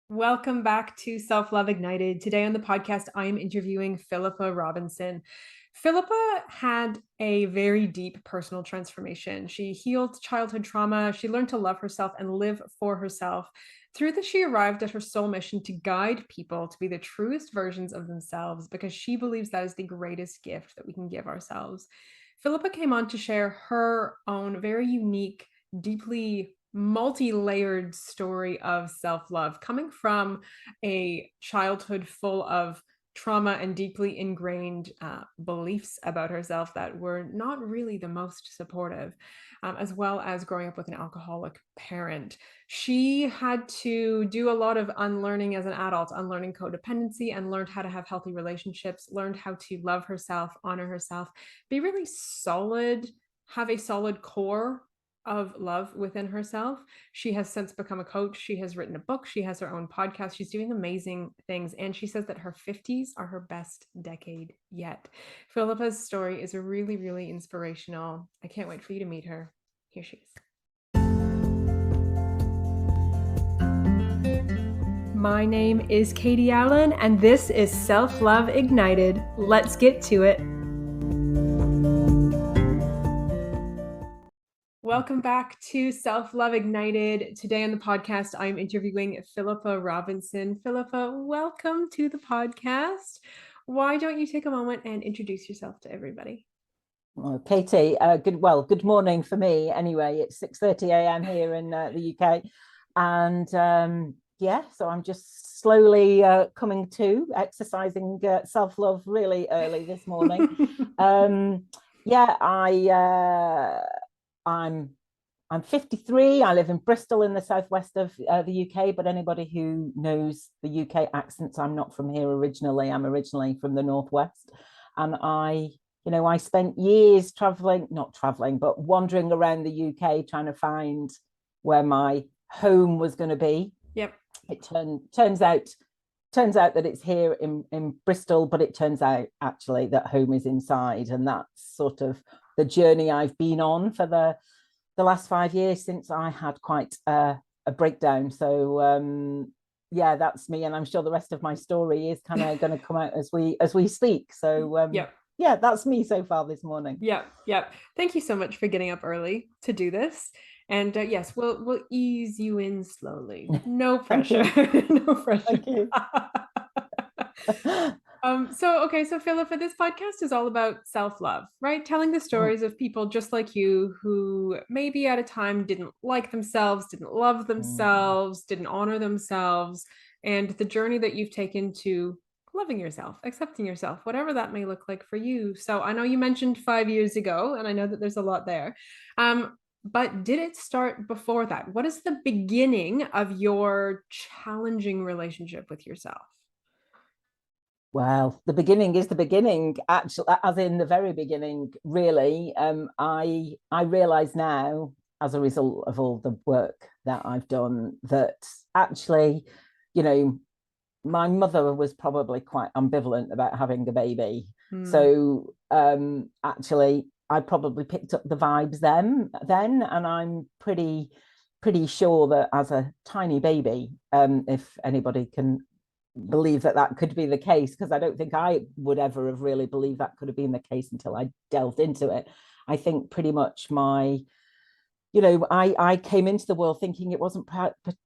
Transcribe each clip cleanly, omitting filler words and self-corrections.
Welcome back to Self Love Ignited. Today on the podcast, I am interviewing Philippa Robinson. Philippa had a very deep personal transformation. She healed childhood trauma. She learned to love herself and live for herself. Through this, she arrived at her soul mission to guide people to be the truest versions of themselves because she believes that is the greatest gift that we can give ourselves. Philippa came on to share her own very unique, deeply multi-layered story of self-love coming from a childhood full of trauma and deeply ingrained beliefs about herself that were not really the most supportive, as well as growing up with an alcoholic parent. She had to do a lot of unlearning as an adult, unlearning codependency, and learned how to have healthy relationships, learned how to love herself, honor herself, be really solid, have a solid core of love within herself. She has since become a coach. She has written a book. She has her own podcast. She's doing amazing things. And she says that her 50s are her best decade yet. Philippa's story is really, really inspirational. I can't wait for you to meet her. Here she is. My name is Katie Allen, and this is Self Love Ignited. Let's get to it. Welcome back to Self Love Ignited. Today on the podcast, I'm interviewing Philippa Robinson. Philippa, welcome to the podcast. Why don't you take a moment and introduce yourself to everybody? Well, Katie, good morning for me anyway. It's 6:30 a.m. here in the UK. And so I'm just slowly coming to exercising self-love really early this morning. I'm 53. I live in Bristol in the southwest of the UK, but anybody who knows the UK accents, I'm not from here originally. I'm originally from the northwest. And I spent years not traveling, but wandering around the UK trying to find where my home was going to be. Yep. It turns out that it's here in Bristol, but it turns out actually that home is inside. And that's sort of the journey I've been on for the last 5 years since I had quite a breakdown. So that's me. And I'm sure the rest of my story is kind of going to come out as we speak. So yeah, that's me so far this morning. Yeah. Thank you so much for getting up early to do this. And yes, we'll ease you in slowly. No pressure. No pressure. Thank you. So Philippa, this podcast is all about self-love, right? Telling the stories of people just like you who maybe at a time didn't like themselves, didn't love themselves, didn't honor themselves, and the journey that you've taken to loving yourself, accepting yourself, whatever that may look like for you. So I know you mentioned 5 years ago, and I know that there's a lot there. But did it start before that? What is the beginning of your challenging relationship with yourself? Well, the beginning is the beginning, actually, as in the very beginning, really. I realize now, as a result of all the work that I've done, that actually, my mother was probably quite ambivalent about having a baby. So actually, I probably picked up the vibes then, and I'm pretty sure that as a tiny baby, if anybody can believe that could be the case, because I don't think I would ever have really believed that could have been the case until I delved into it. I think pretty much I came into the world thinking it wasn't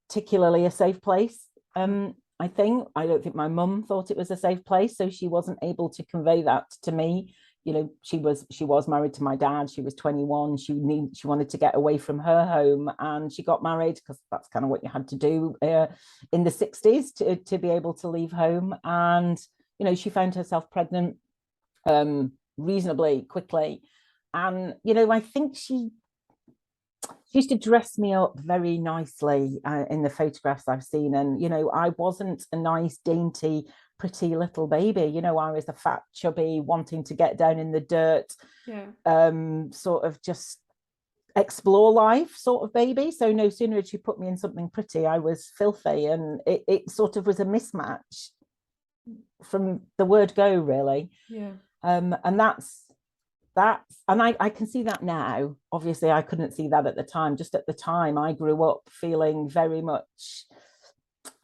particularly a safe place. I don't think my mum thought it was a safe place, so she wasn't able to convey that to me. She was married to my dad. She was 21. She wanted to get away from her home, and she got married because that's kind of what you had to do in the 60s to be able to leave home. And she found herself pregnant reasonably quickly, and I think she used to dress me up very nicely in the photographs I've seen. And, I wasn't a nice, dainty, pretty little baby. I was a fat, chubby, wanting to get down in the dirt, sort of just explore life sort of baby. So no sooner did she put me in something pretty, I was filthy. And it sort of was a mismatch from the word go, really. Yeah. And that's and I can see that now. Obviously I couldn't see that at the time. Just at the time I grew up feeling very much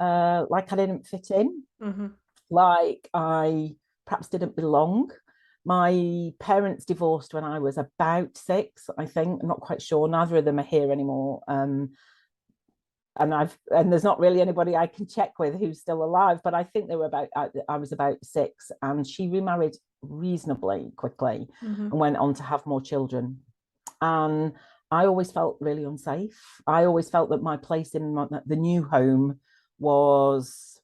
like I didn't fit in, Mm-hmm. like I perhaps didn't belong. My parents divorced when I was about 6, I think. I'm not quite sure. Neither of them are here anymore. And there's not really anybody I can check with who's still alive, but I think they were about I was about 6, and she remarried reasonably quickly Mm-hmm. and went on to have more children. And I always felt really unsafe. I always felt that my place in the new home was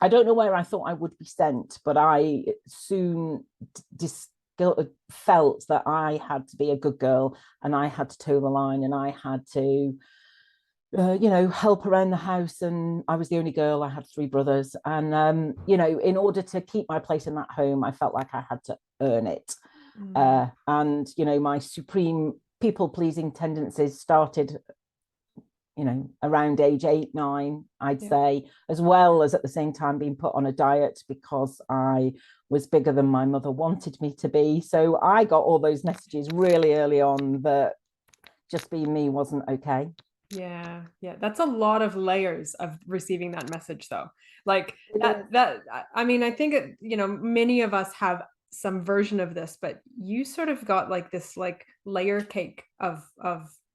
I don't know where I thought I would be sent, but I soon felt that I had to be a good girl, and I had to toe the line, and I had to, help around the house. And I was the only girl. I had 3 brothers, and in order to keep my place in that home, I felt like I had to earn it. Mm-hmm. And my supreme people pleasing tendencies started around age 8, 9, I'd Yeah. say, as well as at the same time being put on a diet because I was bigger than my mother wanted me to be. So I got all those messages really early on that just being me wasn't okay. Yeah, yeah, that's a lot of layers of receiving that message though. Like It is. that I mean, I think many of us have some version of this, but you sort of got like this like layer cake of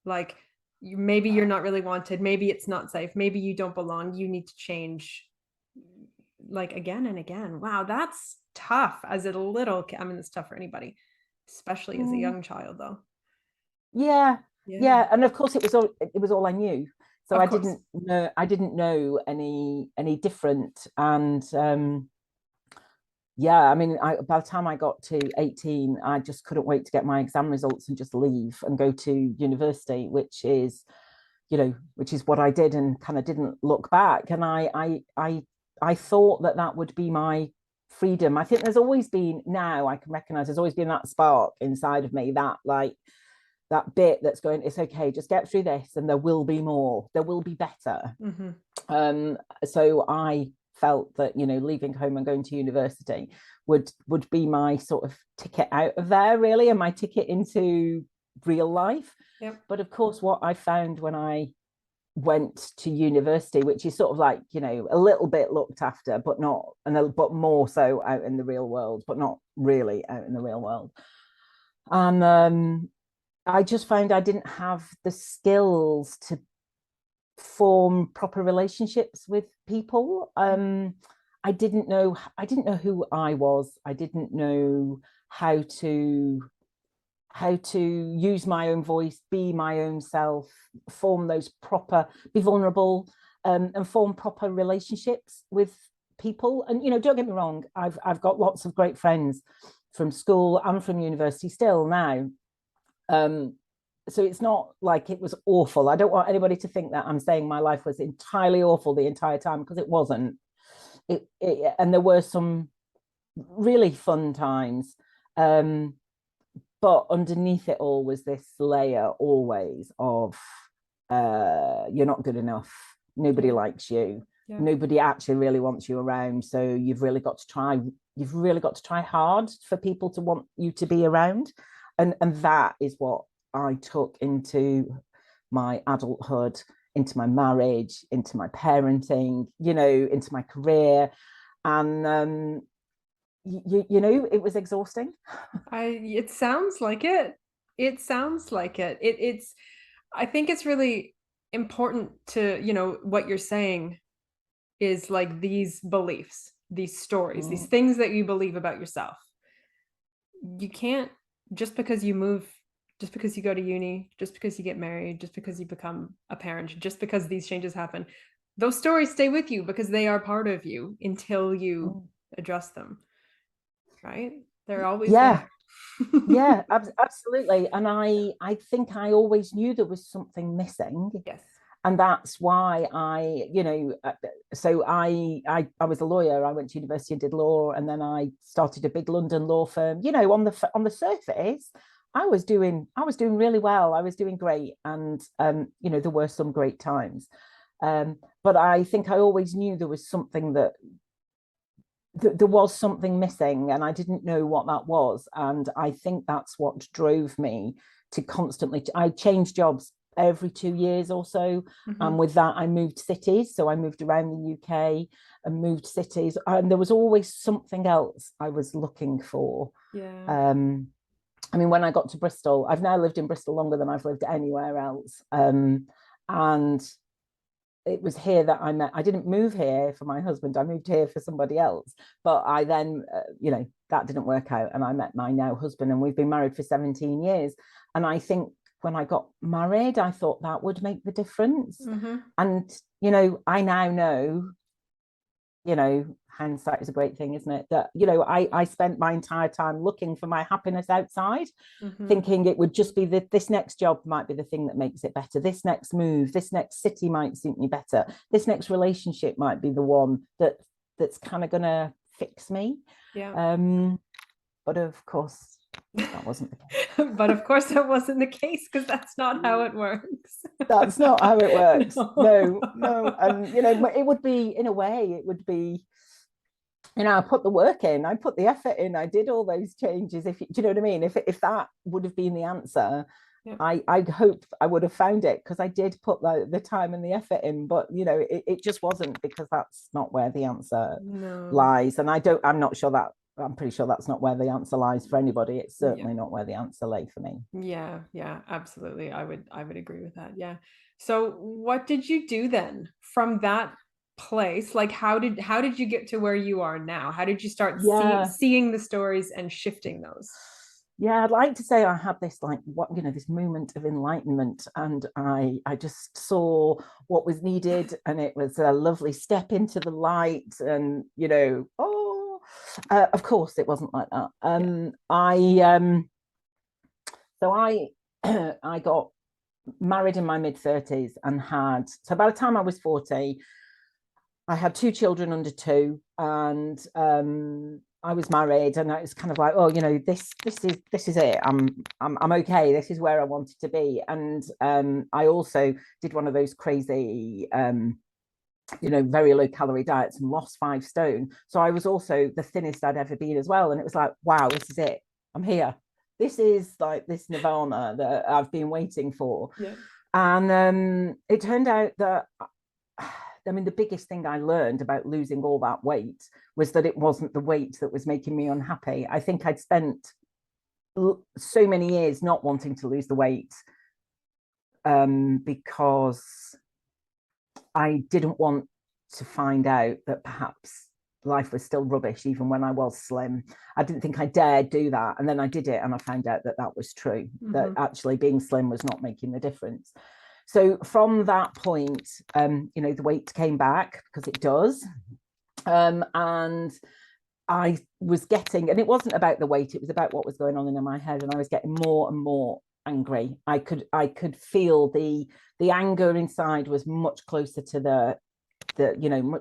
like maybe you're not really wanted, maybe it's not safe, maybe you don't belong, you need to change like again and again. Wow, that's tough as a little I mean, it's tough for anybody, especially as a Mm, young child though. yeah, Yeah, yeah, and of course it was all I knew. So of I course. didn't know any different. And yeah, I mean, by the time I got to 18, I just couldn't wait to get my exam results and just leave and go to university, which is what I did, and kind of didn't look back. And I thought that would be my freedom. I think there's always been, now I can recognize there's always been that spark inside of me, that like that bit that's going, it's okay, just get through this, and there will be more, there will be better. Mm-hmm. So I felt that leaving home and going to university would be my sort of ticket out of there, really, and my ticket into real life. Yep. But of course, what I found when I went to university, which is sort of like a little bit looked after, but not, but more so out in the real world, but not really out in the real world. And I just found I didn't have the skills to form proper relationships with people. I didn't know who I was. I didn't know how to use my own voice, be my own self, be vulnerable, and form proper relationships with people. And don't get me wrong, I've got lots of great friends from school and from university still now. Um, so it's not like it was awful. I don't want anybody to think that I'm saying my life was entirely awful the entire time, because it wasn't. And there were some really fun times. But underneath it all was this layer always of you're not good enough. Nobody Yeah. likes you. Yeah. Nobody actually really wants you around. So you've really got to try hard for people to want you to be around. And that is what I took into my adulthood, into my marriage, into my parenting, into my career. And it was exhausting. It sounds like it. It sounds like it. It's I think it's really important to, what you're saying is like these beliefs, these stories, these Mm. things that you believe about yourself. You can't just because you move, just because you go to uni, just because you get married, just because you become a parent, just because these changes happen. Those stories stay with you because they are part of you until you Mm. address them, right? They're always Yeah, there. yeah, absolutely. And I think I always knew there was something missing. Yes. And that's why so I was a lawyer. I went to university and did law, and then I started a big London law firm. On the surface, I was doing really well. I was doing great, and there were some great times. But I think I always knew there was something there was something missing, and I didn't know what that was. And I think that's what drove me to constantly. I changed jobs every 2 years or so. And with that, I moved cities. So I moved around the UK and moved cities. And there was always something else I was looking for. Yeah. I mean, when I got to Bristol, I've now lived in Bristol longer than I've lived anywhere else. And it was here that I met. I didn't move here for my husband. I moved here for somebody else. But I then, that didn't work out. And I met my now husband, and we've been married for 17 years. And I think when I got married, I thought that would make the difference. And, I now know, hindsight is a great thing, isn't it? That, I spent my entire time looking for my happiness outside, thinking it would just be that this next job might be the thing that makes it better. This next move, this next city might suit me better. This next relationship might be the one that's kind of going to fix me. Yeah. But of course, that wasn't the case. But of course that wasn't the case, because that's not how it works. That's not how it works. No. No. And, it would be, in a way, it would be, I put the work in, I put the effort in, I did all those changes. Do you know what I mean? If that would have been the answer, yeah. I hope I would have found it, because I did put the time and the effort in, but it just wasn't, because that's not where the answer lies. And I'm pretty sure that's not where the answer lies for anybody. It's certainly not where the answer lay for me. Yeah, absolutely. I would agree with that. Yeah. So what did you do then from that place? Like, how did you get to where you are now? How did you start seeing the stories and shifting those? Yeah, I'd like to say I had this this moment of enlightenment, and I just saw what was needed, and it was a lovely step into the light. And of course it wasn't like that. I got married in my mid-30s and so by the time I was 40, I had 2 children under 2, and I was married, and it's kind of like, this is it. I'm okay. This is where I wanted to be. And I also did one of those crazy very low calorie diets and lost 5 stone. So I was also the thinnest I'd ever been as well. And it was like, wow, this is it. I'm here. This is like this nirvana that I've been waiting for. Yeah. And it turned out that, the biggest thing I learned about losing all that weight was that it wasn't the weight that was making me unhappy. I think I'd spent so many years not wanting to lose the weight because I didn't want to find out that perhaps life was still rubbish, even when I was slim. I didn't think I dared do that. And then I did it, and I found out that was true, that actually being slim was not making the difference. So from that point, the weight came back, because it does. And I was getting, and it wasn't about the weight, it was about what was going on in my head. And I was getting more and more angry. I could feel the anger inside was much closer to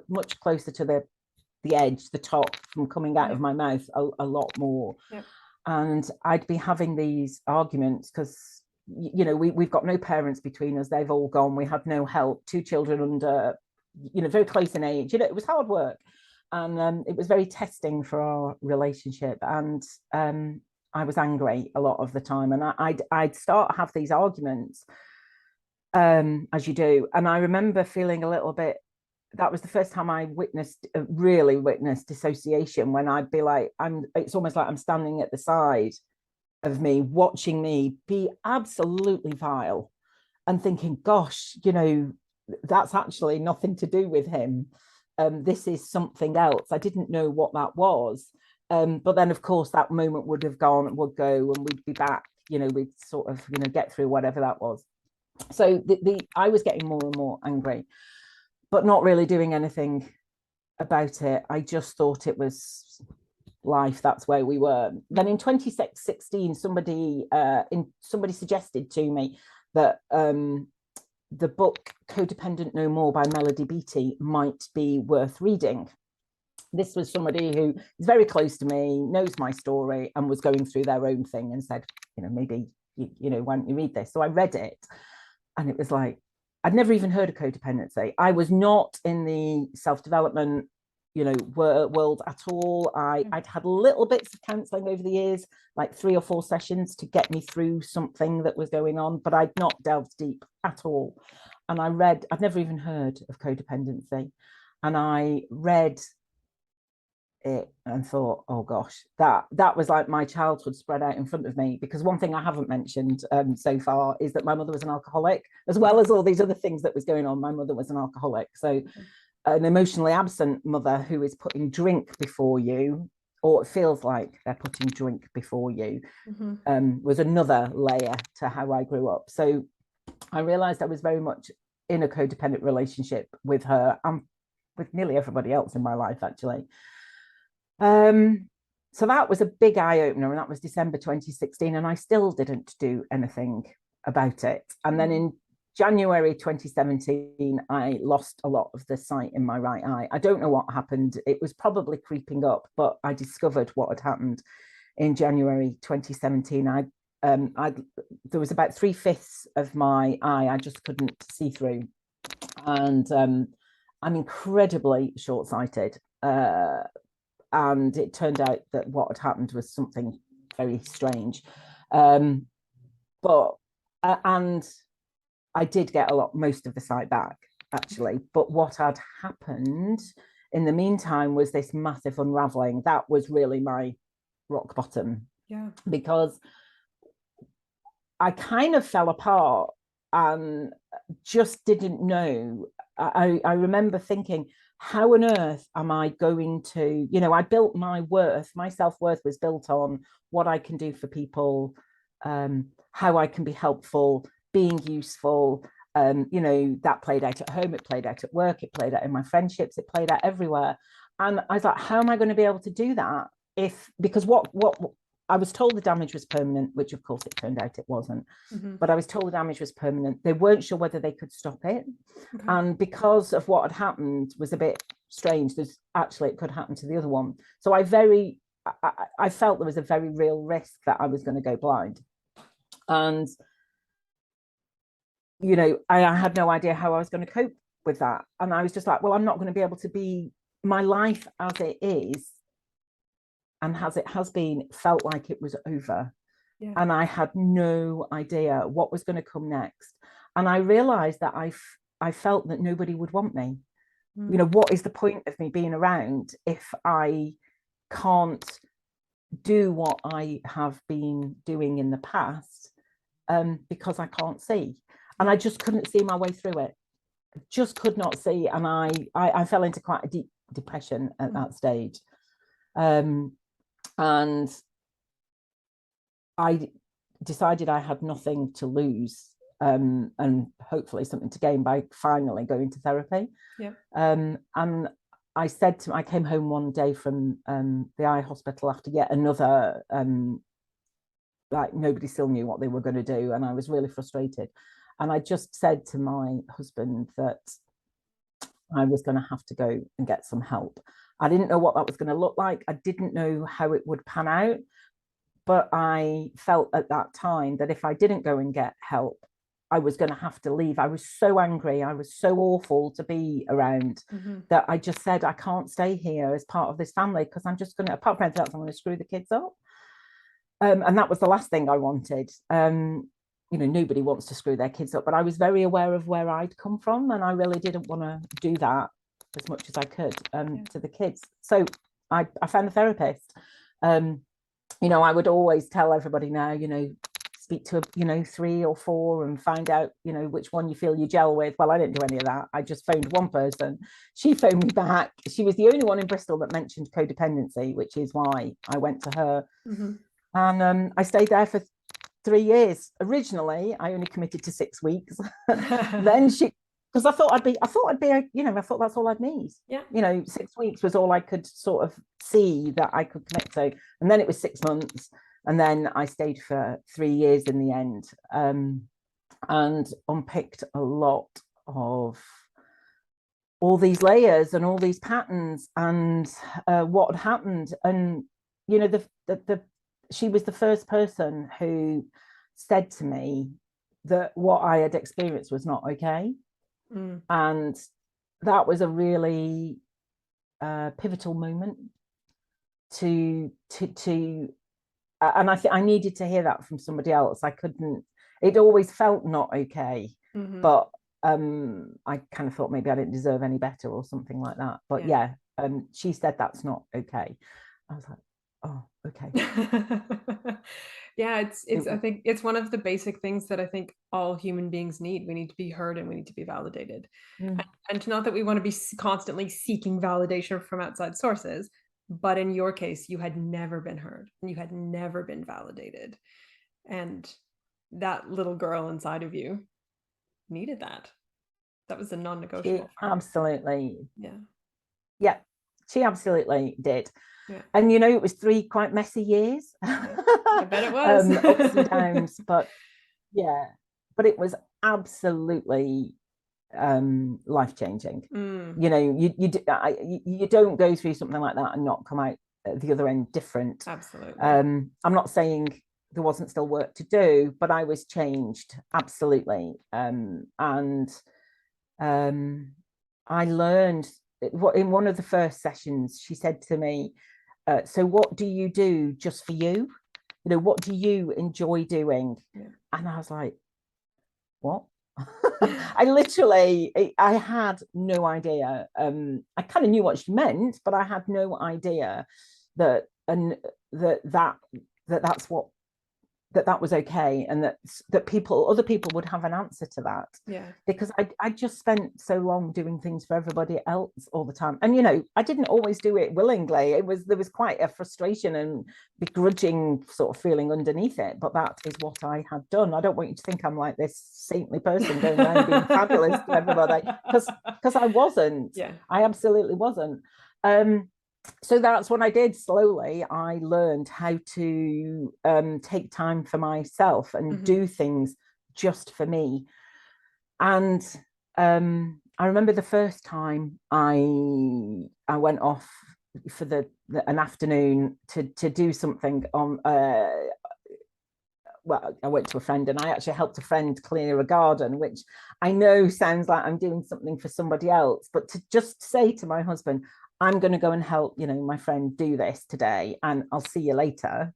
much closer to the edge, the top, from coming out of my mouth a lot more. Yep. And I'd be having these arguments because we've got no parents between us. They've all gone. We had no help. 2 children under, very close in age. It was hard work, and it was very testing for our relationship. And I was angry a lot of the time, and I'd start to have these arguments, as you do. And I remember feeling a little bit. That was the first time I really witnessed dissociation, when I'd be like, it's almost like I'm standing at the side of me, watching me be absolutely vile, and thinking, gosh, that's actually nothing to do with him. This is something else. I didn't know what that was. But then, of course, that moment would go, and we'd be back, we'd sort of, get through whatever that was. So I was getting more and more angry, but not really doing anything about it. I just thought it was life. That's where we were. Then in 2016, somebody suggested to me that the book Codependent No More by Melody Beattie might be worth reading. This was somebody who is very close to me, knows my story, and was going through their own thing, and said, maybe, why don't you read this? So I read it, and it was like, I'd never even heard of codependency. I was not in the self-development world at all. I'd had little bits of counselling over the years, like 3 or 4 sessions to get me through something that was going on, but I'd not delved deep at all. And I'd never even heard of codependency. And I read it and thought, oh gosh, that was like my childhood spread out in front of me. Because one thing I haven't mentioned so far is that my mother was an alcoholic, as well as all these other things that was going on. My mother was an alcoholic. So an emotionally absent mother who is putting drink before you, or it feels like they're putting drink before you, was another layer to how I grew up. So I realized I was very much in a codependent relationship with her and with nearly everybody else in my life, actually. So that was a big eye-opener, and that was December 2016, and I still didn't do anything about it. And then in January 2017, I lost a lot of the sight in my right eye. I don't know what happened. It was probably creeping up, but I discovered what had happened in January 2017. There was about 3/5 of my eye I just couldn't see through, and I'm incredibly short-sighted. And it turned out that what had happened was something very strange. And I did get most of the sight back, actually. But what had happened in the meantime was this massive unraveling. That was really my rock bottom. Yeah. Because I kind of fell apart and just didn't know. I remember thinking, how on earth am I going to, I built my self-worth was built on what I can do for people, how I can be helpful, being useful. That played out at home, it played out at work, it played out in my friendships, it played out everywhere. And I was like, how am I going to be able to do that because what I was told the damage was permanent, which of course it turned out it wasn't. But I was told the damage was permanent. They weren't sure whether they could stop it. And because of what had happened was a bit strange, it could happen to the other one. So I felt there was a very real risk that I was going to go blind. And, I had no idea how I was going to cope with that. And I was just like, well, I'm not going to be able to be my life as it is. And as it has been, felt like it was over. Yeah. And I had no idea what was going to come next. And I realized that I felt that nobody would want me. What is the point of me being around if I can't do what I have been doing in the past because I can't see. And I just couldn't see my way through it. I just could not see. And I fell into quite a deep depression at that stage. And I decided I had nothing to lose and hopefully something to gain by finally going to therapy. Yeah. And I came home one day from the eye hospital after yet another, like nobody still knew what they were going to do. And I was really frustrated. And I just said to my husband that I was going to have to go and get some help. I didn't know what that was going to look like. I didn't know how it would pan out. But I felt at that time that if I didn't go and get help, I was going to have to leave. I was so angry. I was so awful to be around that I just said, I can't stay here as part of this family because I'm just going to, apart from anything else, I'm going to screw the kids up. And that was the last thing I wanted. Nobody wants to screw their kids up, but I was very aware of where I'd come from. And I really didn't want to do that as much as I could to the kids. So I found a therapist. I would always tell everybody now, speak to, 3 or 4 and find out, which one you feel you gel with. Well, I didn't do any of that. I just phoned one person. She phoned me back. She was the only one in Bristol that mentioned codependency, which is why I went to her. And I stayed there for 3 years. Originally, I only committed to 6 weeks. Then because I thought that's all I'd need. Yeah. 6 weeks was all I could sort of see that I could commit to. And then it was 6 months. And then I stayed for 3 years in the end, and unpicked a lot of all these layers and all these patterns and what had happened. And, she was the first person who said to me that what I had experienced was not okay. And that was a really pivotal moment to and I needed to hear that from somebody else. I couldn't, it always felt not okay, but I kind of thought maybe I didn't deserve any better or something like that. But yeah, she said that's not okay. I was like, oh, okay. Yeah, it's I think it's one of the basic things that I think all human beings need. We need to be heard and we need to be validated. And not that we want to be constantly seeking validation from outside sources, but in your case, you had never been heard and you had never been validated. And that little girl inside of you needed that. That was a non-negotiable for her. Absolutely. Yeah. She absolutely did. Yeah. And it was 3 quite messy years. I bet it was. Ups and downs, but it was absolutely life-changing. You don't go through something like that and not come out at the other end different. Absolutely. I'm not saying there wasn't still work to do, but I was changed, absolutely. And I learned in one of the first sessions, she said to me, so what do you do just for you? What do you enjoy doing? And I was like, what? I had no idea. I kind of knew what she meant, but I had no idea that that's what that was okay, and that other people would have an answer to that. Because I just spent so long doing things for everybody else all the time, and I didn't always do it willingly. There was quite a frustration and begrudging sort of feeling underneath it, but that is what I had done. I don't want you to think I'm like this saintly person going around being fabulous to everybody, because I wasn't. I absolutely wasn't. So that's what I did. Slowly I learned how to take time for myself and do things just for me. And I remember the first time I went off for an afternoon to do something on well, I went to a friend and I actually helped a friend clear a garden, which I know sounds like I'm doing something for somebody else, but to just say to my husband, I'm going to go and help, my friend do this today and I'll see you later,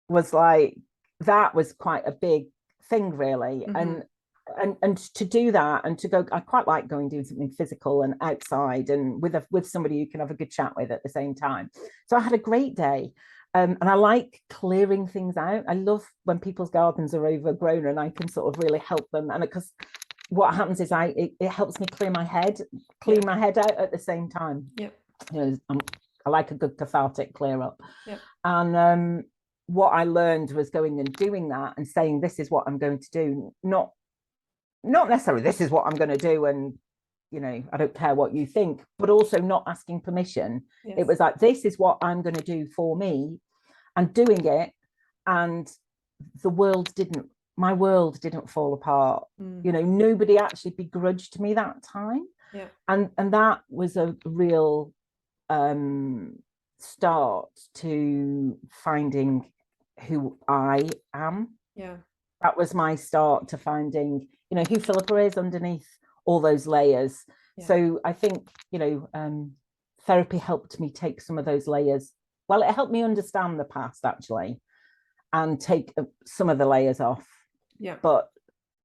was like, that was quite a big thing, really. And to do that and to go, I quite like going doing something physical and outside and with somebody you can have a good chat with at the same time. So I had a great day. And I like clearing things out. I love when people's gardens are overgrown and I can sort of really help them. And because what happens is it helps me clear my head out at the same time. I like a good cathartic clear up. And what I learned was going and doing that and saying, this is what I'm going to do. Not necessarily this is what I'm going to do and I don't care what you think, but also not asking permission. It was like, this is what I'm going to do for me, and doing it. And my world didn't fall apart. Nobody actually begrudged me that time. And that was a real start to finding who I am. That was my start to finding, who Philippa is underneath all those layers. So I think, therapy helped me take some of those layers. Well, it helped me understand the past, actually, and take some of the layers off. But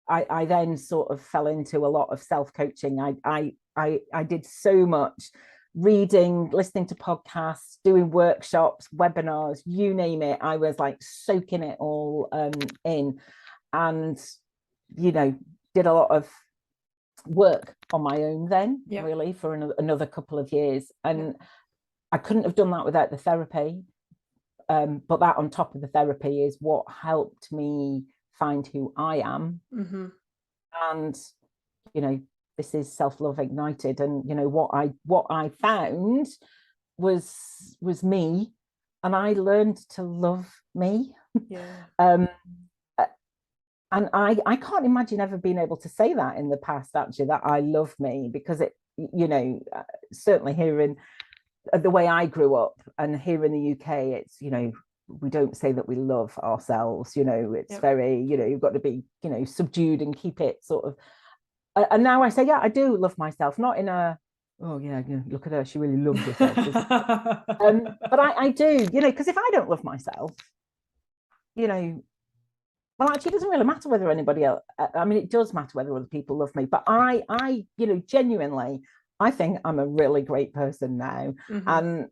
I then sort of fell into a lot of self-coaching. I did so much reading, listening to podcasts, doing workshops, webinars, you name it. I was like soaking it all in, and did a lot of work on my own then, really, for another couple of years. And I couldn't have done that without the therapy. But that on top of the therapy is what helped me find who I am. And this is self-love ignited, and what I found was me, and I learned to love me. And I can't imagine ever being able to say that in the past, actually, that I love me, because it, certainly here in the way I grew up and here in the UK, it's, we don't say that we love ourselves, it's very, you've got to be, subdued and keep it sort of. And now I say, yeah, I do love myself, not in a oh yeah, look at her, she really loves herself, doesn't she? But I do, because if I don't love myself, you know, well, actually, it doesn't really matter whether anybody else. I mean, it does matter whether other people love me, but genuinely, I think I'm a really great person now, Mhm.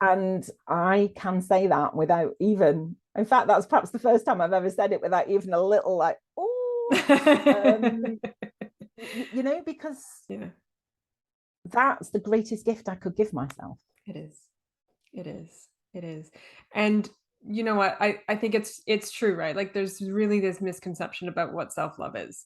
and I can say that without even. In fact, that's perhaps the first time I've ever said it without even a little like, oh, um, because Yeah, that's the greatest gift I could give myself. it is. It is. It is. And you know what? I think it's true, right? Like there's really this misconception about what self-love is.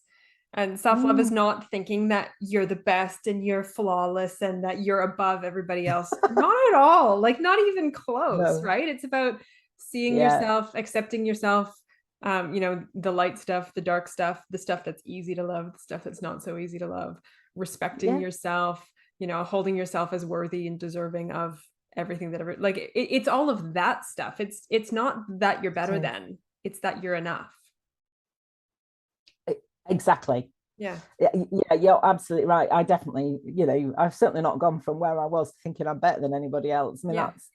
And self-love is Mm. not thinking that you're the best and you're flawless and that you're above everybody else. Not at all. Like not even close, No, right? It's about seeing yeah, yourself, accepting yourself, the light stuff, the dark stuff, the stuff that's easy to love, the stuff that's not so easy to love, respecting yeah, yourself, holding yourself as worthy and deserving of everything that ever like it's all of that stuff. It's not that you're it better is. than, it's that you're enough. Exactly. Yeah. Yeah, you're absolutely right. I definitely, I've certainly not gone from where I was thinking I'm better than anybody else. I mean, Yeah. that's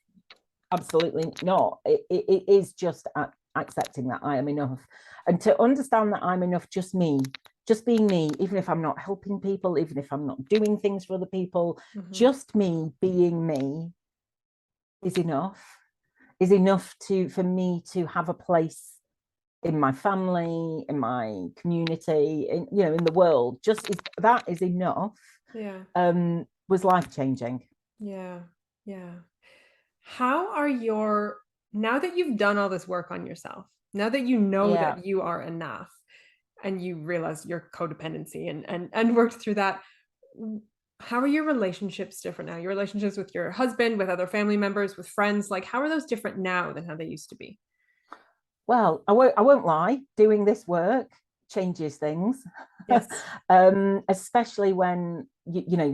absolutely not. It is just accepting that I am enough, and to understand that I'm enough, just being me, even if I'm not helping people, even if I'm not doing things for other people, Mhm. just me being me is enough. Is enough for me to have a place in my family, in my community, in the world. That is enough. Yeah. Was life changing. Yeah. Yeah. How are your Now that you've done all this work on yourself, now that you know Yeah, that you are enough and you realize your codependency and worked through that, how are your relationships different now? Your relationships with your husband, with other family members, with friends, like how are those different now than how they used to be? well, I won't lie, doing this work changes things. Yes. Especially when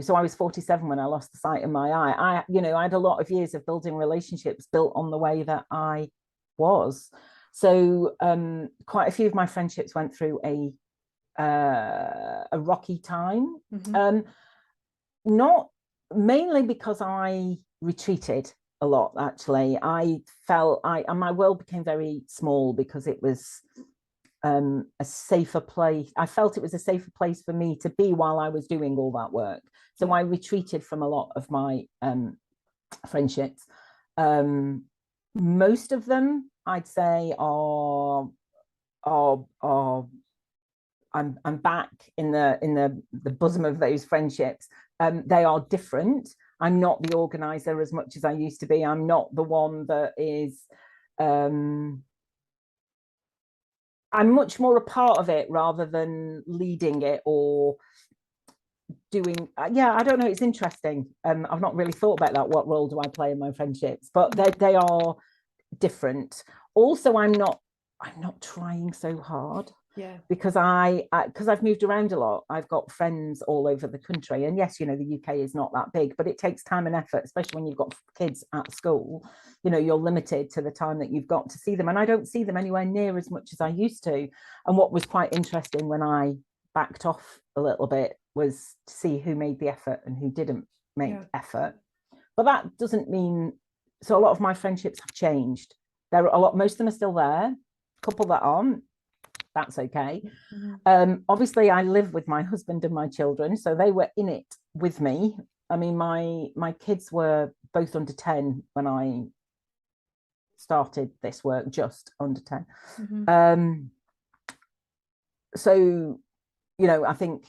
so I was 47 when I lost the sight in my eye. I had a lot of years of building relationships built on the way that I was. So quite a few of my friendships went through a rocky time. Mhm. Um, not mainly because I retreated a lot. Actually, I felt and my world became very small because it was a safer place. I felt it was a safer place for me to be while I was doing all that work. So Yeah. I retreated from a lot of my friendships. Um, Most of them, I'd say, are I'm back in the bosom of those friendships. They are different. I'm not the organizer as much as I used to be. I'm not the one that is. Um, I'm much more a part of it rather than leading it or doing. Yeah, I don't know. It's interesting. I've not really thought about that. What role do I play in my friendships? But they are different. Also, I'm not trying so hard Yeah. because because I've moved around a lot. I've got friends all over the country, and yes, the UK is not that big, but it takes time and effort, especially when you've got kids at school. You're limited to the time that you've got to see them, and I don't see them anywhere near as much as I used to. And what was quite interesting when I backed off a little bit was to see who made the effort and who didn't Yeah. make effort. But that doesn't mean so. A lot of my friendships have changed. There are a lot. Most of them are still there. A couple that aren't. That's okay. Mhm. Obviously, I live with my husband and my children, so they were in it with me. I mean, my kids were both under 10 when I started this work, just under 10. Mhm. Um, so, I think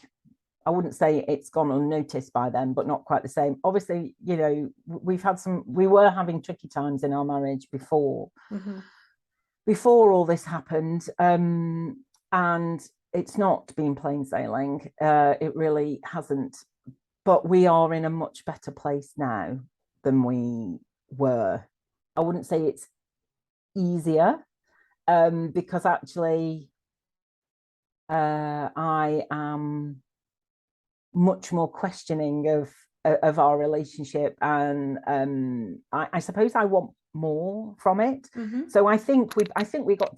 I wouldn't say it's gone unnoticed by them, but not quite the same. Obviously, we were having tricky times in our marriage Mhm. before all this happened. And it's not been plain sailing. It really hasn't. But we are in a much better place now than we were. I wouldn't say it's easier, because actually I am much more questioning of our relationship, and I suppose I want more from it. Mhm. So I think we got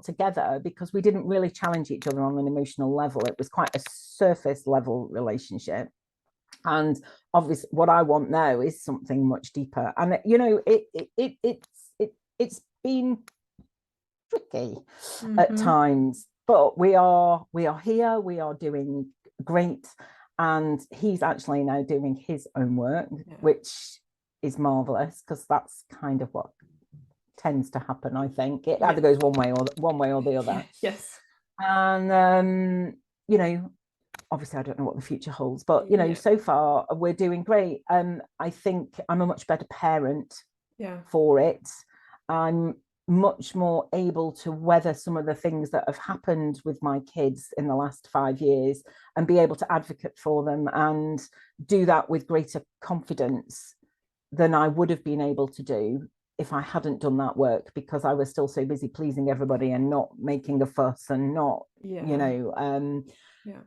together because we didn't really challenge each other on an emotional level. It was quite a surface level relationship. And obviously what I want now is something much deeper. And it's been tricky at Mm-hmm. times, but we are here, we are doing great. And he's actually now doing his own work, Yeah. which is marvelous, because that's kind of what tends to happen. I think it Yeah. either goes one way or the other. Yes. And you know, obviously I don't know what the future holds, but Yeah. so far we're doing great. I think I'm a much better parent Yeah. for it. I'm much more able to weather some of the things that have happened with my kids in the last 5 years, and be able to advocate for them, and do that with greater confidence than I would have been able to do if I hadn't done that work, because I was still so busy pleasing everybody and not making a fuss, and not, you Yeah. know,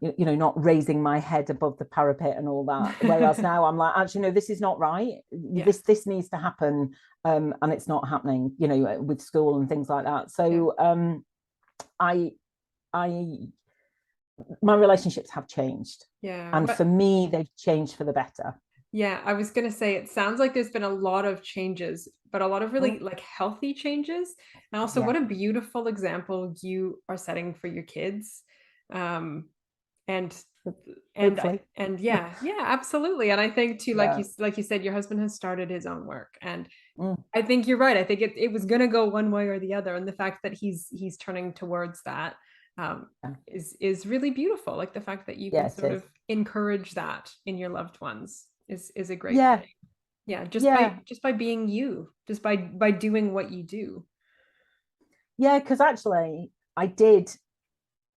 Yeah. not raising my head above the parapet and all that. Whereas now I'm like, actually, no, this is not right. Yeah. This needs to happen, and it's not happening. With school and things like that. Yeah. So I I my relationships have changed, Yeah. and for But me, they've changed for the better. yeah, I was gonna say it sounds like there's been a lot of changes, but a lot of really Mm, like healthy changes. And also yeah, what a beautiful example you are setting for your kids. Um, and hopefully, and yeah, yeah, absolutely. And I think too, yeah. like you said, your husband has started his own work. And Mm, I think you're right. I think it was gonna go one way or the other. And the fact that he's turning towards that yeah. is really beautiful. Like the fact that you can Yeah, it sort is. of encourage that in your loved ones is a great Yeah, thing. Yeah, yeah, just by being you, just by doing what you do. yeah. Because actually, I did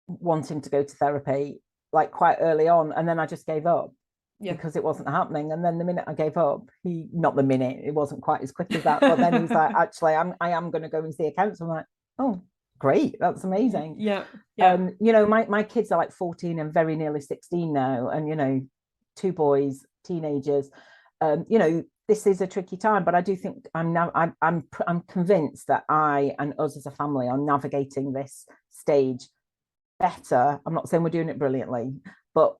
want him to go to therapy like quite early on, and then I just gave up Yeah. because it wasn't happening. And then the minute I gave up, not the minute, it wasn't quite as quick as that, but then he's like, actually, I am going to go and see a counselor. I'm like, oh, great, that's amazing. Yeah. Yeah. My kids are like 14 and very nearly 16 now, and two boys, teenagers. This is a tricky time, but I do think I'm convinced that I and us as a family are navigating this stage better. I'm not saying we're doing it brilliantly, but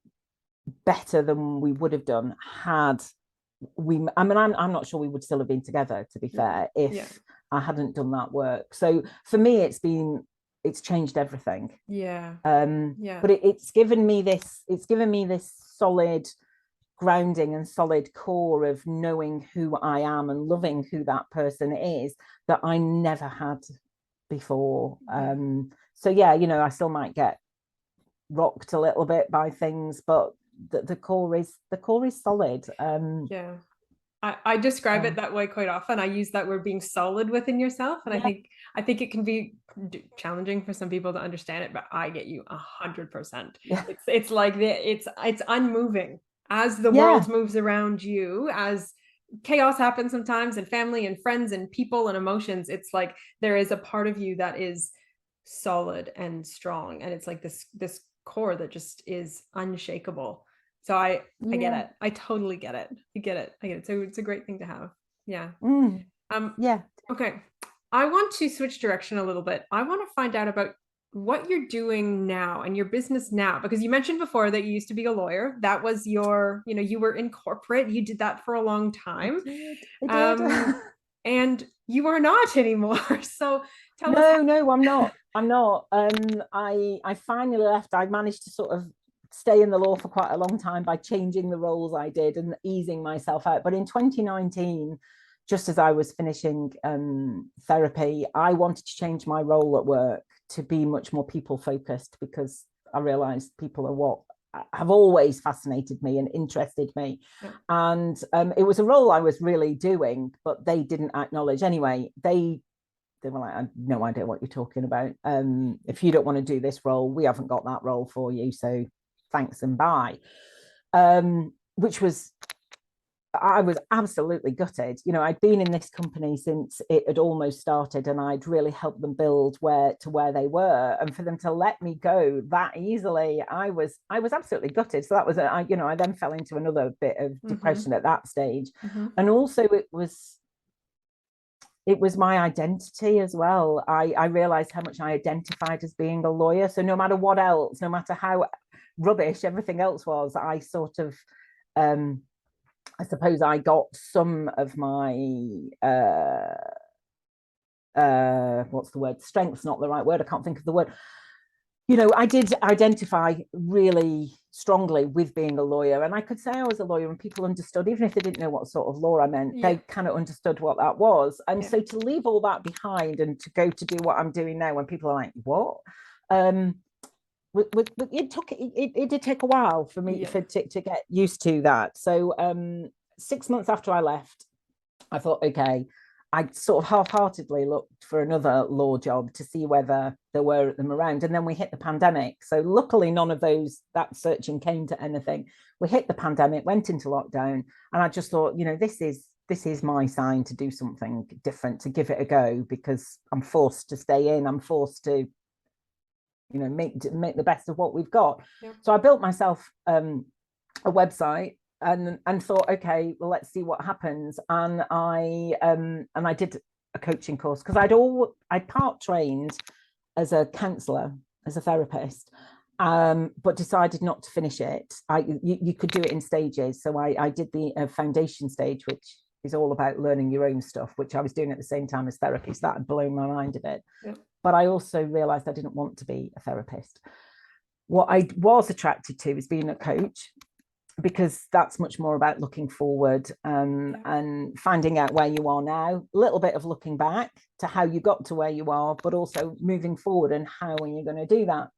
better than we would have done had we. I mean, I'm not sure we would still have been together, to be Yeah. fair, Yeah. if I hadn't done that work. So for me, it's changed everything. Yeah. Yeah. But it's given me this solid grounding and solid core of knowing who I am and loving who that person is, that I never had before. Yeah. So yeah, I still might get rocked a little bit by things, but the core is solid. Yeah. I describe it So that way quite often. I use that word being solid within yourself, and yeah, I think it can be challenging for some people to understand it, but I get you 100%. yeah, It's like it's unmoving as the yeah, world moves around you, as chaos happens sometimes, and family and friends and people and emotions. It's like there is a part of you that is solid and strong, and it's like this core that just is unshakable. So I get yeah, it. I totally get it. I get it. I get it. So it's a great thing to have. Yeah. mm, Um, yeah. okay. I want to switch direction a little bit. I want to find out about what you're doing now and your business now, because you mentioned before that you used to be a lawyer. That was you were in corporate. You did that for a long time. I did. Um, and you are not anymore. So tell us No, no, I'm not. I finally left. I managed to sort of stay in the law for quite a long time by changing the roles I did and easing myself out. But in 2019, just as I was finishing therapy, I wanted to change my role at work to be much more people focused, because I realized people are what have always fascinated me and interested me. how. And it was a role I was really doing, but they didn't acknowledge. Anyway, they were like, I have no idea what you're talking about. If you don't want to do this role, we haven't got that role for you. So thanks and bye. Which was, I was absolutely gutted. I'd been in this company since it had almost started, and I'd really helped them build where they were. And for them to let me go that easily, I was absolutely gutted. So that was, I then fell into another bit of Mm-hmm. depression at that stage. Mm-hmm. And also it was my identity as well. I realized how much I identified as being a lawyer. So no matter what else, no matter how rubbish everything else was, I sort of I suppose I got some of my what's the word? Strength's not the right word. I can't think of the word. I did identify really strongly with being a lawyer, and I could say I was a lawyer, and people understood, even if they didn't know what sort of law I meant, they kind of understood what that was. And so to leave all that behind and to go to do what I'm doing now, when people are like, "What?" It did take a while for me to get used to that. So 6 months after I left, I thought, okay, I sort of half-heartedly looked for another law job to see whether there were them around. And then we hit the pandemic. So luckily none of that searching came to anything. We hit the pandemic, went into lockdown, and I just thought, this is my sign to do something different, to give it a go, because I'm forced to stay in. I'm forced to, make the best of what we've got. Yeah. So I built myself a website and thought, okay, well, let's see what happens. And I did a coaching course, because I'd part trained as a counsellor, as a therapist, but decided not to finish it. You could do it in stages. So I did the foundation stage, which is all about learning your own stuff, which I was doing at the same time as therapy. So that had blown my mind a bit. Yeah. But I also realized I didn't want to be a therapist. What I was attracted to is being a coach, because that's much more about looking forward and finding out where you are now, a little bit of looking back to how you got to where you are, but also moving forward and how are you going to do that.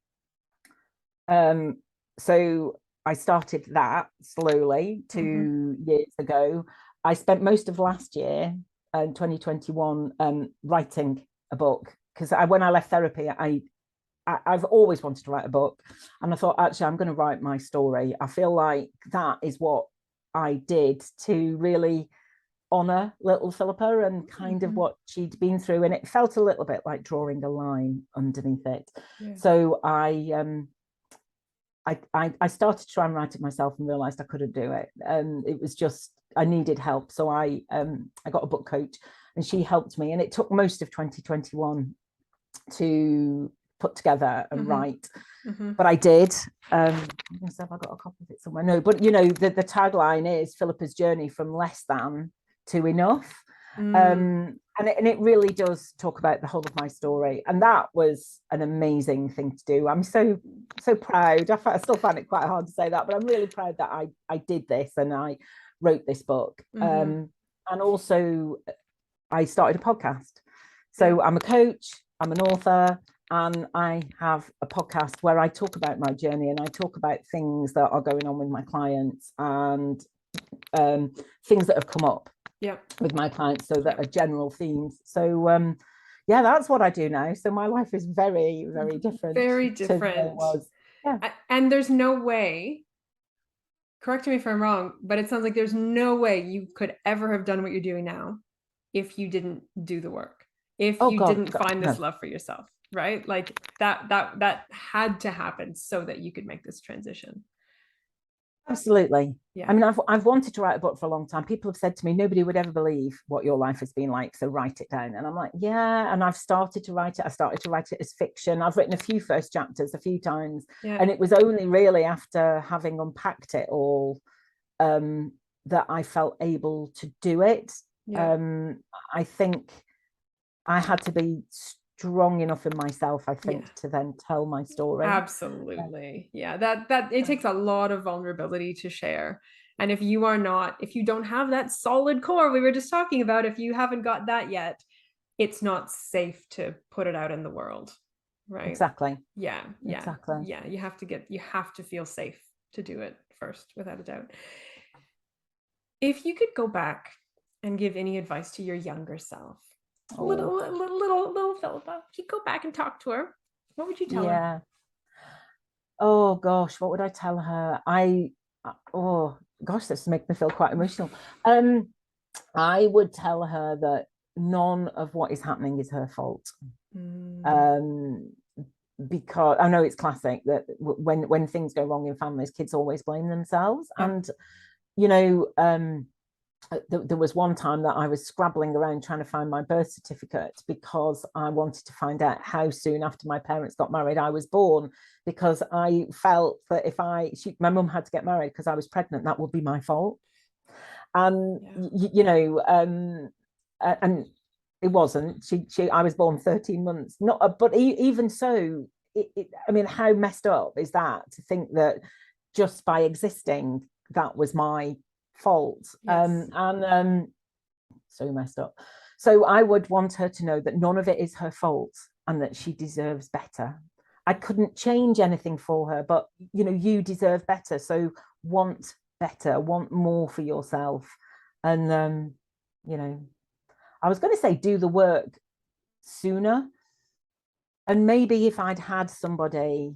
So I started that slowly 2 years ago. I spent most of last year, 2021, writing a book, because when I left therapy, I've always wanted to write a book, and I thought, actually, I'm going to write my story. I feel like that is what I did to really honor little Philippa and kind of what she'd been through, and it felt a little bit like drawing a line underneath it. Yeah. So I started to try and write it myself and realized I couldn't do it. It was just, I needed help. So I got a book coach, and she helped me, and it took most of 2021 to put together and write. But I did. Have I got a copy of it somewhere? No, but the tagline is Philippa's journey from less than to enough. And it really does talk about the whole of my story, and that was an amazing thing to do. I'm so proud. I still find it quite hard to say that, but I'm really proud that I did this and I wrote this book. And also I started a podcast. So I'm a coach, I'm an author, and I have a podcast where I talk about my journey, and I talk about things that are going on with my clients, and things that have come up with my clients, so that are general themes. So that's what I do now. So my life is very, very different. Very different. To it was. Yeah. And there's no way, correct me if I'm wrong, but it sounds like there's no way you could ever have done what you're doing now if you didn't do the work, if you didn't find this love for yourself, right? Like that had to happen so that you could make this transition. Absolutely. Yeah. I mean, I've wanted to write a book for a long time. People have said to me, nobody would ever believe what your life has been like, so write it down. And I'm like, yeah. And I've started to write it. I started to write it as fiction. I've written a few first chapters a few times. Yeah. And it was only really after having unpacked it all that I felt able to do it. Yeah. I think I had to be strong enough in myself, I think, to then tell my story. Absolutely. Yeah, that it takes a lot of vulnerability to share. And if you don't have that solid core we were just talking about, if you haven't got that yet, it's not safe to put it out in the world, right? Exactly. Yeah. Exactly. Yeah, you have to feel safe to do it first, without a doubt. If you could go back and give any advice to your younger self, little Philippa, if you go back and talk to her, what would you tell her? Oh gosh, what would I tell her? Oh gosh, this makes me feel quite emotional. I would tell her that none of what is happening is her fault. Because I know it's classic that when things go wrong in families, kids always blame themselves. And there was one time that I was scrabbling around trying to find my birth certificate because I wanted to find out how soon after my parents got married I was born, because I felt that if my mum had to get married because I was pregnant, that would be my fault. And and it wasn't. I was born 13 months. Not, but even so, I mean, how messed up is that to think that just by existing, that was my fault? Yes. So messed up. So I would want her to know that none of it is her fault and that she deserves better. I couldn't change anything for her, but you deserve better. So want better, want more for yourself. And I was going to say do the work sooner. And maybe if I'd had somebody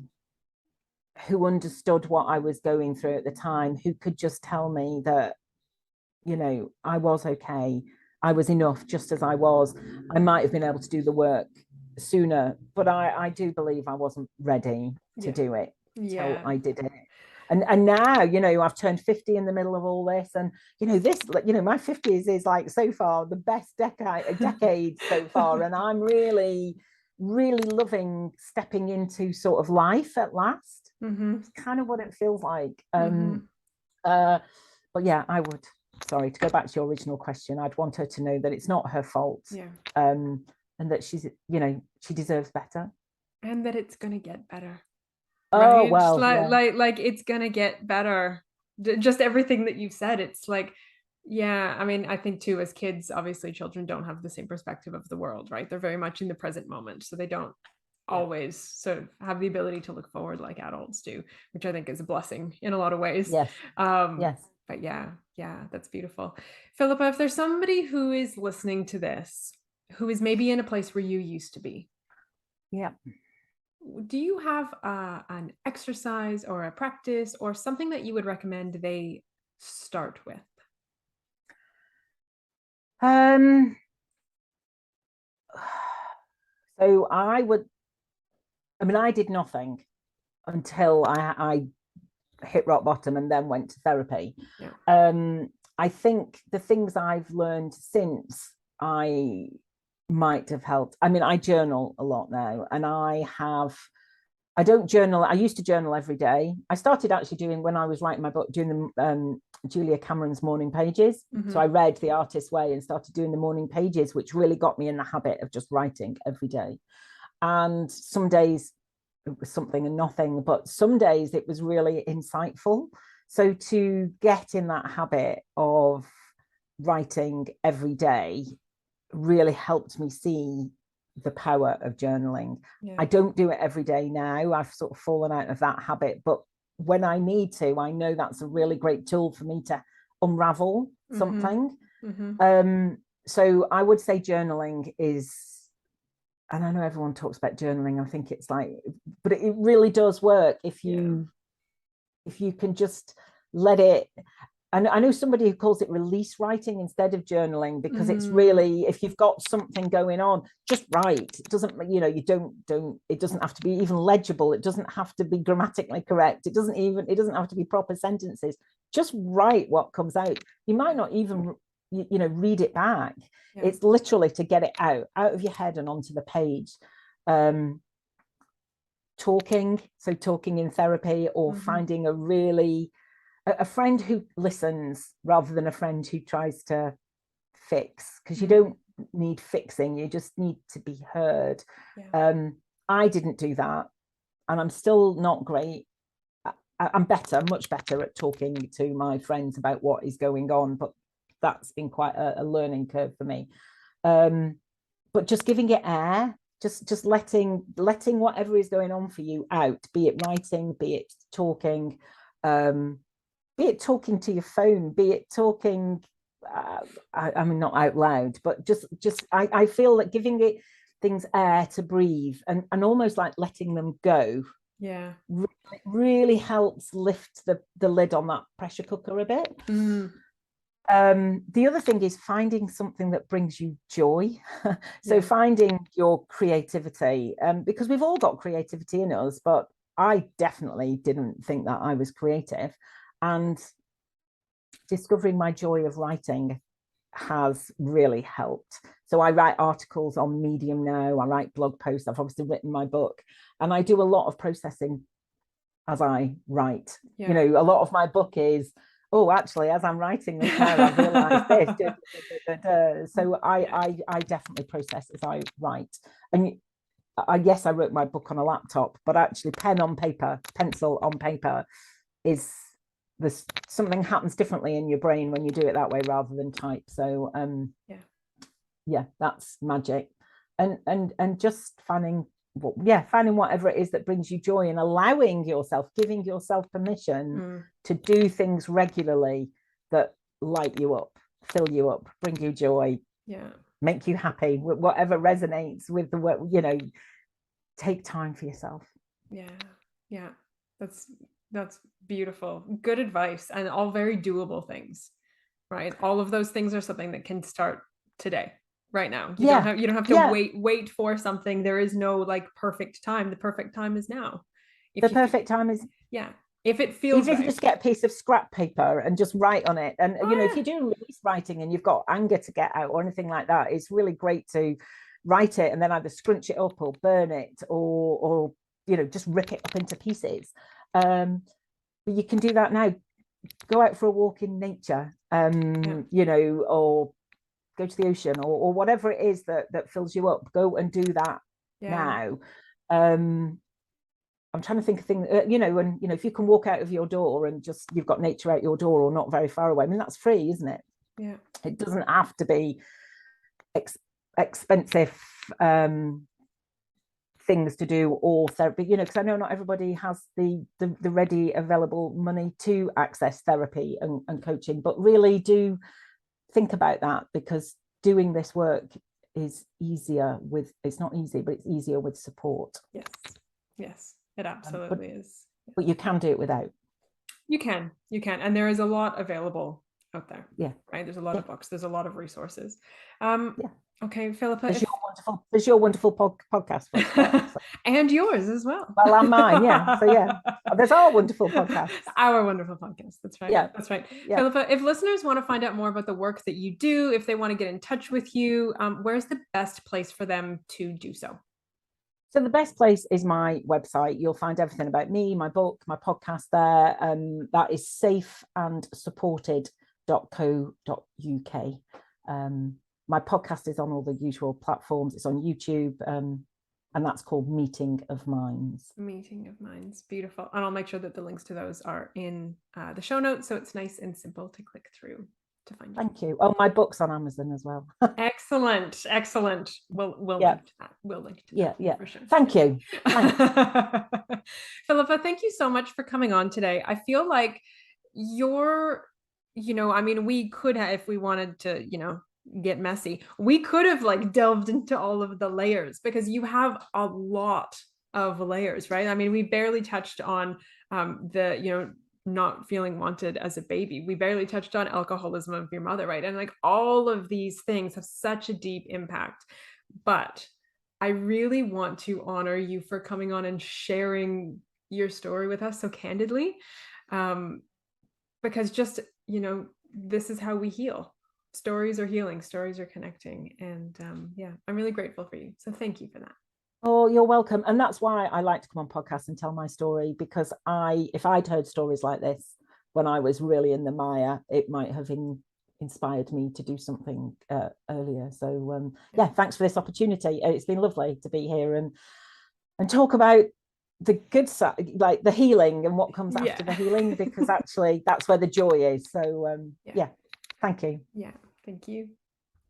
who understood what I was going through at the time, who could just tell me that, I was okay, I was enough just as I was, I might have been able to do the work sooner. But I do believe I wasn't ready to do it till I did it. And now, I've turned 50 in the middle of all this. And, my 50s is like so far the best decade so far. And I'm really, really loving stepping into sort of life at last. It's kind of what it feels like. But yeah, sorry, to go back to your original question, I'd want her to know that it's not her fault. And that she deserves better. And that it's going to get better. Oh, right? well, like it's gonna get better. Just everything that you've said, it's like, yeah, I mean, I think too, as kids, obviously children don't have the same perspective of the world, right? They're very much in the present moment, so they don't always sort of have the ability to look forward like adults do, which I think is a blessing in a lot of ways. Yes. Yes. But yeah, that's beautiful. Philippa, if there's somebody who is listening to this who is maybe in a place where you used to be, yeah, do you have an exercise or a practice or something that you would recommend they start with? So I did nothing until I hit rock bottom and then went to therapy. I think the things I've learned since I might have helped. I mean, I journal a lot now, and I don't journal. I used to journal every day. I started actually doing, when I was writing my book, doing the Julia Cameron's morning pages. So I read The Artist's Way and started doing the morning pages, which really got me in the habit of just writing every day. And some days it was something and nothing, but some days it was really insightful. So to get in that habit of writing every day really helped me see the power of journaling. I don't do it every day now. I've sort of fallen out of that habit, but when I need to, I know that's a really great tool for me to unravel something. So I would say journaling is, and I know everyone talks about journaling, I think it's like, but it really does work if you can just let it. And I know somebody who calls it release writing instead of journaling, because it's really, if you've got something going on, just write. It doesn't, it doesn't have to be even legible. It doesn't have to be grammatically correct. It doesn't have to be proper sentences. Just write what comes out. You might not even, read it back. It's literally to get it out of your head and onto the page. Talking in therapy, or finding a friend who listens rather than a friend who tries to fix, because you don't need fixing, you just need to be heard. I didn't do that, and I'm still not great. I'm much better at talking to my friends about what is going on, but that's been quite a learning curve for me. But just giving it air, just letting whatever is going on for you out, be it writing, be it talking, be it talking to your phone, be it talking, I mean, not out loud, but I feel that giving it things air to breathe, and almost like letting them go, really helps lift the lid on that pressure cooker a bit. The other thing is finding something that brings you joy. So finding your creativity, because we've all got creativity in us, but I definitely didn't think that I was creative. And discovering my joy of writing has really helped. So I write articles on Medium now, I write blog posts, I've obviously written my book, and I do a lot of processing as I write. Yeah. You know, a lot of my book is, oh, actually, as I'm writing this now, I've realized this. So I definitely process as I write. And yes, I wrote my book on a laptop, but actually pen on paper, pencil on paper is this, something happens differently in your brain when you do it that way rather than type. So yeah, that's magic. And just finding whatever it is that brings you joy, and allowing yourself, giving yourself permission to do things regularly that light you up, fill you up, bring you joy, make you happy, whatever resonates with the work, you know, take time for yourself. Yeah, that's beautiful. Good advice, and all very doable things, right? All of those things are something that can start today, right now. You don't have to wait for something. There is no like perfect time. The perfect time is now. The perfect time is if it feels even if you just get a piece of scrap paper and just write on it. And you know, if you're doing release writing and you've got anger to get out or anything like that, it's really great to write it and then either scrunch it up or burn it or you know, just rip it up into pieces. But you can do that now. Go out for a walk in nature, you know, or go to the ocean, or whatever it is that fills you up. Go and do that now. I'm trying to think of things, you know, and you know, if you can walk out of your door and just you've got nature out your door or not very far away, I mean, that's free, isn't it? Yeah. It doesn't have to be expensive things to do or therapy, you know, because I know not everybody has the ready available money to access therapy and coaching, but really do think about that, because doing this work is easier with, it's not easy, but it's easier with support. Yes, it absolutely is. But you can do it without. You can, and there is a lot available out there. Right. There's a lot of books. There's a lot of resources. Okay, Philippa. There's your wonderful podcast for start, so. And yours as well. Well, and mine, So there's our wonderful podcast. Our wonderful podcast. That's right. Yeah, that's right. Yeah. Philippa, if listeners want to find out more about the work that you do, if they want to get in touch with you, where's the best place for them to do so? So the best place is my website. You'll find everything about me, my book, my podcast there. That is safeandsupported.co.uk. My podcast is on all the usual platforms. It's on YouTube, and that's called Meeting of Minds. Meeting of Minds. Beautiful. And I'll make sure that the links to those are in the show notes, so it's nice and simple to click through to find. Thank you. Oh, my book's on Amazon as well. Excellent. We'll link to that. We'll link to that. Yeah. For sure. Thank you. Philippa, thank you so much for coming on today. I feel like you're, you know, I mean, we could have, if we wanted to, you know, get messy, we could have like delved into all of the layers, because you have a lot of layers, right? I mean, we barely touched on the, you know, not feeling wanted as a baby. We barely touched on alcoholism of your mother, right? And like all of these things have such a deep impact. But I really want to honor you for coming on and sharing your story with us so candidly, because just, you know, this is how we heal. Stories are healing, stories are connecting. And I'm really grateful for you. So thank you for that. Oh, you're welcome. And that's why I like to come on podcasts and tell my story, because if I'd heard stories like this when I was really in the mire, it might have inspired me to do something earlier. So thanks for this opportunity. It's been lovely to be here and talk about the good side, like the healing and what comes after the healing, because actually that's where the joy is. So thank you. Thank you.